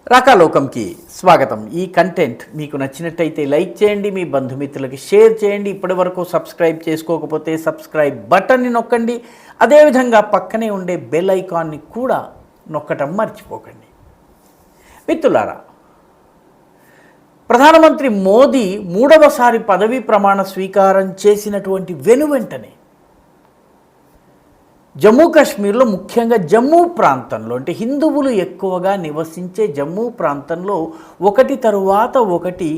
రాకాలోకంకి స్వాగతం. ఈ కంటెంట్ మీకు నచ్చినట్టయితే లైక్ చేయండి, మీ బంధుమిత్రులకి షేర్ చేయండి. ఇప్పటివరకు సబ్స్క్రైబ్ చేసుకోకపోతే సబ్స్క్రైబ్ బటన్ని నొక్కండి. అదేవిధంగా పక్కనే ఉండే బెల్ ఐకాన్ని కూడా నొక్కటం మర్చిపోకండి. మిత్రులారా, ప్రధానమంత్రి మోదీ మూడవసారి పదవీ ప్రమాణ స్వీకారం చేసినటువంటి వెనువెంటనే జమ్మూ కాశ్మీర్లో, ముఖ్యంగా జమ్మూ ప్రాంతంలో, అంటే హిందువులు ఎక్కువగా నివసించే జమ్మూ ప్రాంతంలో ఒకటి తరువాత ఒకటి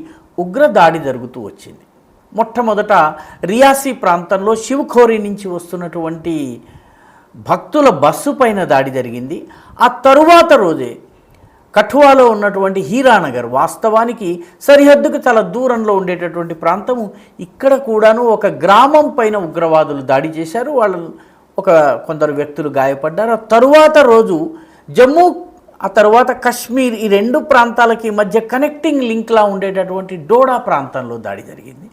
ఉగ్రదాడి జరుగుతూ వచ్చింది. మొట్టమొదట రియాసీ ప్రాంతంలో శివఖోరి నుంచి వస్తున్నటువంటి భక్తుల బస్సు పైన దాడి జరిగింది. ఆ తరువాత రోజే కఠువాలో ఉన్నటువంటి హీరానగర్, వాస్తవానికి సరిహద్దుకు చాలా దూరంలో ఉండేటటువంటి ప్రాంతము, ఇక్కడ కూడాను ఒక గ్రామం పైన ఉగ్రవాదులు దాడి చేశారు. కొందరు వ్యక్తులు గాయపడ్డారు. ఆ తరువాత రోజు జమ్మూ, ఆ తర్వాత కశ్మీర్, ఈ రెండు ప్రాంతాలకి మధ్య కనెక్టింగ్ లింక్లా ఉండేటటువంటి డోడా ప్రాంతంలో దాడి జరిగింది.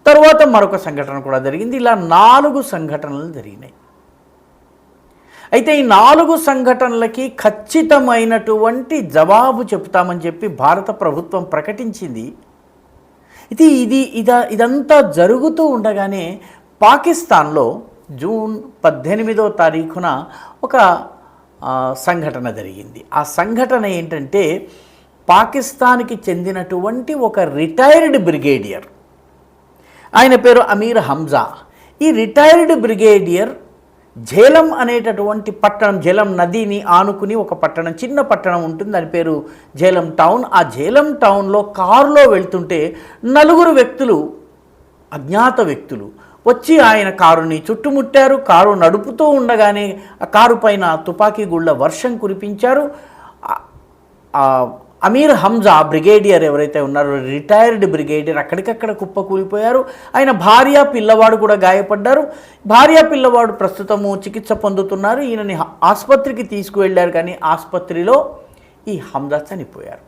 తరువాత మరొక సంఘటన కూడా జరిగింది. ఇలా 4 సంఘటనలు జరిగినాయి. అయితే ఈ 4 సంఘటనలకి ఖచ్చితమైనటువంటి జవాబు చెప్తామని చెప్పి భారత ప్రభుత్వం ప్రకటించింది. ఇదంతా జరుగుతూ ఉండగానే పాకిస్తాన్లో జూన్ 18వ తారీఖున ఒక సంఘటన జరిగింది. ఆ సంఘటన ఏంటంటే, పాకిస్తాన్కి చెందినటువంటి ఒక రిటైర్డ్ బ్రిగేడియర్, ఆయన పేరు అమీర్ హంజా. ఈ రిటైర్డ్ బ్రిగేడియర్ ఝేలం అనేటటువంటి పట్టణం, ఝేలం నదిని ఆనుకుని ఒక పట్టణం, చిన్న పట్టణం ఉంటుంది, దాని పేరు ఝేలం టౌన్. ఆ ఝేలం టౌన్లో కారులో వెళ్తుంటే 4 వ్యక్తులు, అజ్ఞాత వ్యక్తులు వచ్చి ఆయన కారుని చుట్టుముట్టారు. కారు నడుపుతూ ఉండగానే ఆ కారు పైన తుపాకీ గుళ్ళ వర్షం కురిపించారు. అమీర్ హంజా బ్రిగేడియర్ ఎవరైతే ఉన్నారో, రిటైర్డ్ బ్రిగేడియర్, అక్కడికక్కడ కుప్పకూలిపోయారు. ఆయన భార్య, పిల్లవాడు కూడా గాయపడ్డారు. భార్య, పిల్లవాడు ప్రస్తుతము చికిత్స పొందుతున్నారు. ఈయనని ఆసుపత్రికి తీసుకువెళ్ళారు, కానీ ఆసుపత్రిలో ఈ హంజా చనిపోయారు.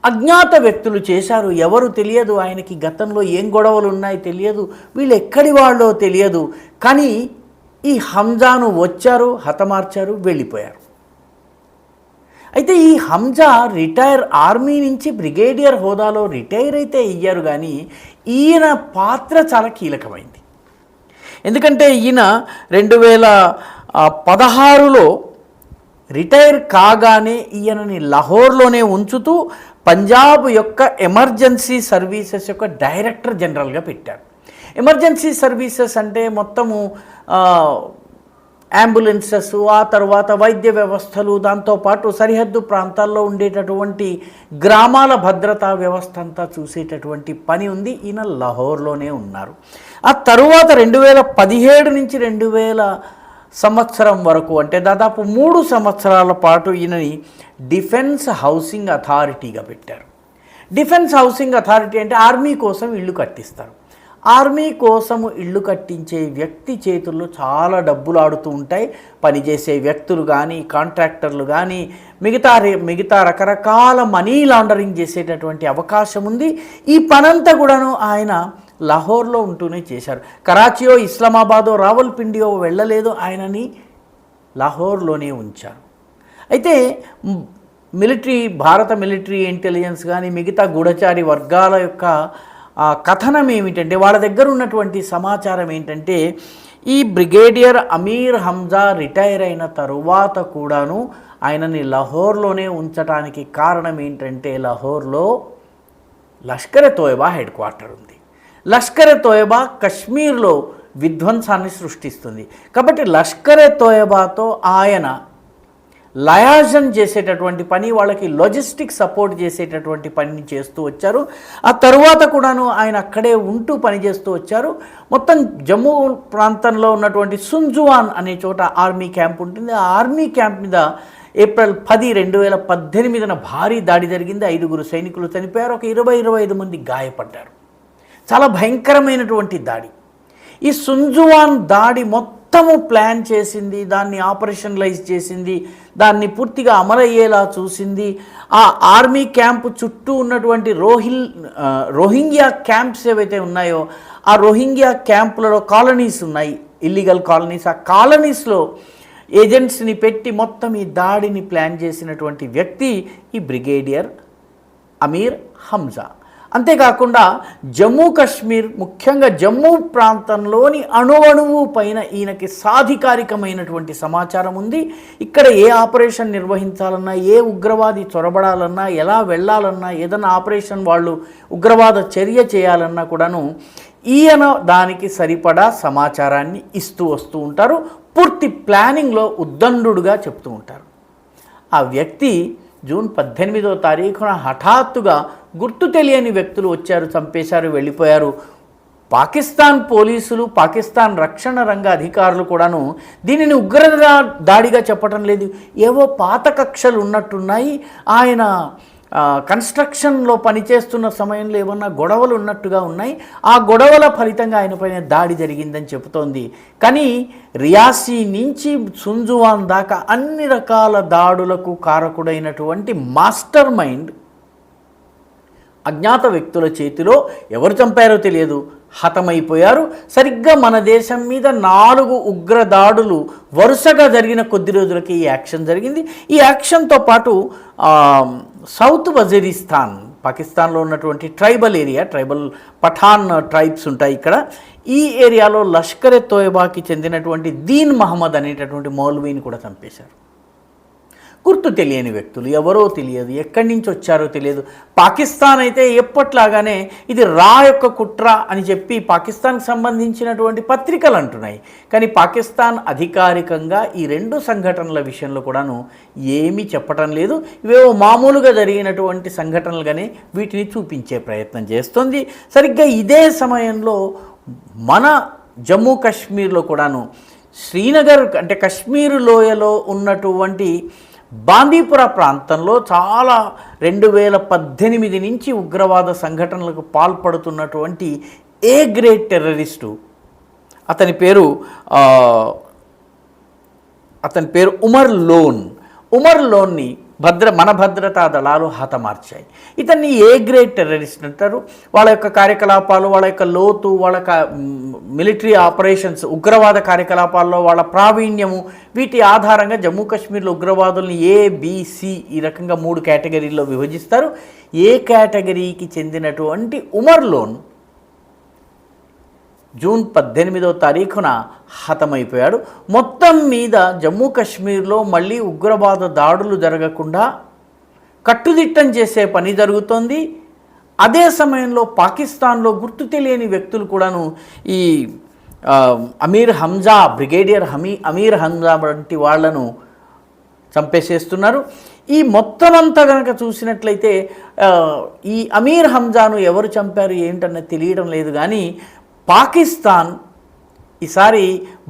అజ్ఞాత వ్యక్తులు చేశారు, ఎవరు తెలియదు. ఆయనకి గతంలో ఏం గొడవలు ఉన్నాయో తెలియదు, వీళ్ళు ఎక్కడి వాళ్ళో తెలియదు. కానీ ఈ హంజాను వచ్చారు, హతమార్చారు, వెళ్ళిపోయారు. అయితే ఈ హంజా ఆర్మీ నుంచి బ్రిగేడియర్ హోదాలో రిటైర్ అయితే అయ్యారు, కానీ ఈయన పాత్ర చాలా కీలకమైంది. ఎందుకంటే ఈయన 2016లో రిటైర్ కాగానే ఈయనని లాహోర్లోనే ఉంచుతూ పంజాబ్ యొక్క ఎమర్జెన్సీ సర్వీసెస్ యొక్క డైరెక్టర్ జనరల్గా పెట్టారు. ఎమర్జెన్సీ సర్వీసెస్ అంటే మొత్తము అంబులెన్సెస్, ఆ తర్వాత వైద్య వ్యవస్థలు, దాంతోపాటు సరిహద్దు ప్రాంతాల్లో ఉండేటటువంటి గ్రామాల భద్రతా వ్యవస్థ అంతా చూసేటటువంటి పని ఉంది. ఈయన లాహోర్లోనే ఉన్నారు. ఆ తరువాత 2017 నుంచి 2000 సంవత్సరం వరకు, అంటే దాదాపు 3 సంవత్సరాల పాటు ఈయనని డిఫెన్స్ హౌసింగ్ అథారిటీగా పెట్టారు. డిఫెన్స్ హౌసింగ్ అథారిటీ అంటే ఆర్మీ కోసం ఇల్లు కట్టిస్తారు. ఆర్మీ కోసము ఇల్లు కట్టించే వ్యక్తి చేతుల్లో చాలా డబ్బులు ఆడుతూ ఉంటాయి. పనిచేసే వ్యక్తులు కానీ, కాంట్రాక్టర్లు కానీ, మిగతా రకరకాల మనీ లాండరింగ్ చేసేటటువంటి అవకాశం ఉంది. ఈ పనంతా కూడాను ఆయన లాహోర్లో ఉంటూనే చేశారు. కరాచీయో, ఇస్లామాబాదో, రావల్పిండియో వెళ్ళలేదు, ఆయనని లాహోర్లోనే ఉంచారు. అయితే భారత మిలిటరీ ఇంటెలిజెన్స్ కానీ, మిగతా గూఢచారి వర్గాల యొక్క కథనం ఏమిటంటే, వాళ్ళ దగ్గర ఉన్నటువంటి సమాచారం ఏంటంటే, ఈ బ్రిగేడియర్ అమీర్ హంజా రిటైర్ అయిన తరువాత కూడాను ఆయనని లాహోర్లోనే ఉంచడానికి కారణం ఏంటంటే, లాహోర్లో లష్కర్ తోయబా హెడ్ క్వార్టర్ ఉంది. లష్కర్ తోయబా కశ్మీర్లో విధ్వంసాన్ని సృష్టిస్తుంది. కాబట్టి లష్కర్ తోయబాతో ఆయన లయాజన్ చేసేటటువంటి పని, వాళ్ళకి లాజిస్టిక్ సపోర్ట్ చేసేటటువంటి పనిని చేస్తూ వచ్చారు. ఆ తరువాత కూడాను ఆయన అక్కడే ఉంటూ పనిచేస్తూ వచ్చారు. మొత్తం జమ్మూ ప్రాంతంలో ఉన్నటువంటి సుంజువాన్ అనే చోట ఆర్మీ క్యాంప్ ఉంటుంది. ఆ ఆర్మీ క్యాంప్ మీద ఏప్రిల్ 10, 2018న భారీ దాడి జరిగింది. 5 సైనికులు చనిపోయారు, ఒక 20-25 మంది గాయపడ్డారు. చాలా భయంకరమైనటువంటి దాడి. ఈ సుంజువాన్ దాడి మొత్తము ప్లాన్ చేసింది, దాన్ని ఆపరేషనలైజ్ చేసింది, దాన్ని పూర్తిగా అమలయ్యేలా చూసింది. ఆ ఆర్మీ క్యాంపు చుట్టూ ఉన్నటువంటి రోహింగ్యా క్యాంప్స్ ఏవైతే ఉన్నాయో, ఆ రోహింగ్యా క్యాంపులలో కాలనీస్ ఉన్నాయి, ఇల్లీగల్ కాలనీస్. ఆ కాలనీస్లో ఏజెంట్స్ని పెట్టి మొత్తం ఈ దాడిని ప్లాన్ చేసినటువంటి వ్యక్తి ఈ బ్రిగేడియర్ అమీర్ హంజా. అంతేకాకుండా జమ్మూ కాశ్మీర్, ముఖ్యంగా జమ్మూ ప్రాంతంలోని అణువణువు పైన ఈయనకి సాధికారికమైనటువంటి సమాచారం ఉంది. ఇక్కడ ఏ ఆపరేషన్ నిర్వహించాలన్నా, ఏ ఉగ్రవాది చొరబడాలన్నా, ఎలా వెళ్ళాలన్నా, ఏదైనా ఆపరేషన్ వాళ్ళు ఉగ్రవాద చర్య చేయాలన్నా కూడాను ఈయన దానికి సరిపడా సమాచారాన్ని ఇస్తూ వస్తూ ఉంటారు. పూర్తి ప్లానింగ్లో ఉద్దండుడుగా చెప్తూ ఉంటారు. ఆ వ్యక్తి జూన్ 18వ తారీఖున హఠాత్తుగా గుర్తు తెలియని వ్యక్తులు వచ్చారు, చంపేశారు, వెళ్ళిపోయారు. పాకిస్తాన్ పోలీసులు, పాకిస్తాన్ రక్షణ రంగ అధికారులు కూడాను దీనిని ఉగ్ర దాడిగా చెప్పటం లేదు. ఏవో పాత కక్షలు ఉన్నట్టున్నాయి, ఆయన కన్స్ట్రక్షన్లో పనిచేస్తున్న సమయంలో ఏమన్నా గొడవలు ఉన్నట్టుగా ఉన్నాయి, ఆ గొడవల ఫలితంగా ఆయనపైన దాడి జరిగిందని చెబుతోంది. కానీ రియాసీ నుంచి సుంజువాన్ దాకా అన్ని రకాల దాడులకు కారకుడైనటువంటి మాస్టర్ మైండ్ అజ్ఞాత వ్యక్తుల చేతిలో ఎవరు చంపారో తెలియదు, హతమైపోయారు. సరిగ్గా మన దేశం మీద 4 ఉగ్ర దాడులు వరుసగా జరిగిన కొద్ది రోజులకి ఈ యాక్షన్ జరిగింది. ఈ యాక్షన్తో పాటు సౌత్ వజీరిస్తాన్, పాకిస్తాన్లో ఉన్నటువంటి tribal area, tribal Pathan tribes ఉంటాయి ఇక్కడ. ఈ ఏరియాలో లష్కర్ ఎ తోయబాకి చెందినటువంటి దీన్ మహమ్మద్ అనేటటువంటి మౌల్వీని కూడా చంపేశారు. గుర్తు తెలియని వ్యక్తులు, ఎవరో తెలియదు, ఎక్కడి నుంచి వచ్చారో తెలియదు. పాకిస్తాన్ అయితే ఎప్పట్లాగానే ఇది రా యొక్క కుట్ర అని చెప్పి పాకిస్తాన్కి సంబంధించినటువంటి పత్రికలు అంటున్నాయి. కానీ పాకిస్తాన్ అధికారికంగా ఈ 2 సంఘటనల విషయంలో కూడాను ఏమీ చెప్పటం లేదు. ఇవేవో మామూలుగా జరిగినటువంటి సంఘటనలుగానే వీటిని చూపించే ప్రయత్నం చేస్తుంది. సరిగ్గా ఇదే సమయంలో మన జమ్మూ కాశ్మీర్లో కూడాను శ్రీనగర్ అంటే కాశ్మీర్ లోయలో ఉన్నటువంటి బాందీపుర ప్రాంతంలో చాలా 2018 నుంచి ఉగ్రవాద సంఘటనలకు పాల్పడుతున్నటువంటి ఏ గ్రేట్ టెర్రరిస్టు, అతని పేరు ఉమర్ లోన్ని మన భద్రతా దళాలు హతమార్చాయి. ఇతన్ని ఏ గ్రేడ్ టెర్రరిస్ట్ అంటారు. వాళ్ళ యొక్క కార్యకలాపాలు, వాళ్ళ యొక్క లోతు, వాళ్ళ మిలిటరీ ఆపరేషన్స్, ఉగ్రవాద కార్యకలాపాల్లో వాళ్ళ ప్రావీణ్యము, వీటి ఆధారంగా జమ్మూ కాశ్మీర్లో ఉగ్రవాదుల్ని ABC ఈ రకంగా 3 కేటగిరీల్లో విభజిస్తారు. ఏ కేటగిరీకి చెందినటువంటి ఉమర్ లోన్ జూన్ 18వ తారీఖున హతమైపోయాడు. మొత్తం మీద జమ్మూ కాశ్మీర్లో మళ్ళీ ఉగ్రవాద దాడులు జరగకుండా కట్టుదిట్టం చేసే పని జరుగుతోంది. అదే సమయంలో పాకిస్తాన్లో గుర్తు తెలియని వ్యక్తులు కూడాను ఈ అమీర్ హంజా, బ్రిగేడియర్ అమీర్ హంజా వంటి వాళ్లను చంపేసేస్తున్నారు. ఈ మొత్తమంతా కనుక చూసినట్లయితే ఈ అమీర్ హంజాను ఎవరు చంపారు ఏంటన్నది తెలియడం లేదు. కానీ పాకిస్తాన్ ఈసారి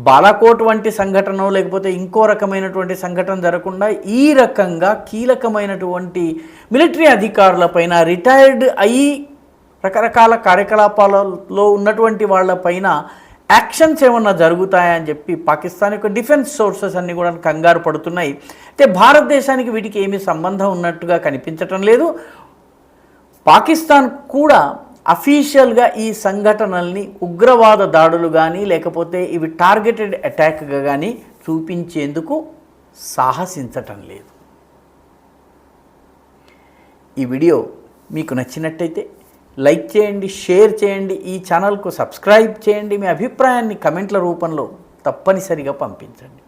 బాలాకోట్ వంటి సంఘటన లేకపోతే ఇంకో రకమైనటువంటి సంఘటన జరగకుండా ఈ రకంగా కీలకమైనటువంటి మిలిటరీ అధికారులపైన, రిటైర్డ్ అయ్యి రకరకాల కార్యకలాపాలలో ఉన్నటువంటి వాళ్ళపైన యాక్షన్స్ ఏమన్నా జరుగుతాయని చెప్పి పాకిస్తాన్ యొక్క డిఫెన్స్ సోర్సెస్ అన్నీ కూడా కంగారు పడుతున్నాయి. అయితే భారతదేశానికి వీటికి ఏమీ సంబంధం ఉన్నట్టుగా కనిపించటం లేదు. పాకిస్తాన్ కూడా అఫీషియల్గా ఈ సంఘటనల్ని ఉగ్రవాద దాడులు కానీ లేకపోతే ఇవి టార్గెటెడ్ అటాక్గా కానీ చూపించేందుకు సాహసించటం లేదు. ఈ వీడియో మీకు నచ్చినట్టయితే లైక్ చేయండి, షేర్ చేయండి, ఈ ఛానల్కు సబ్స్క్రైబ్ చేయండి. మీ అభిప్రాయాన్ని కమెంట్ల రూపంలో తప్పనిసరిగా పంపించండి.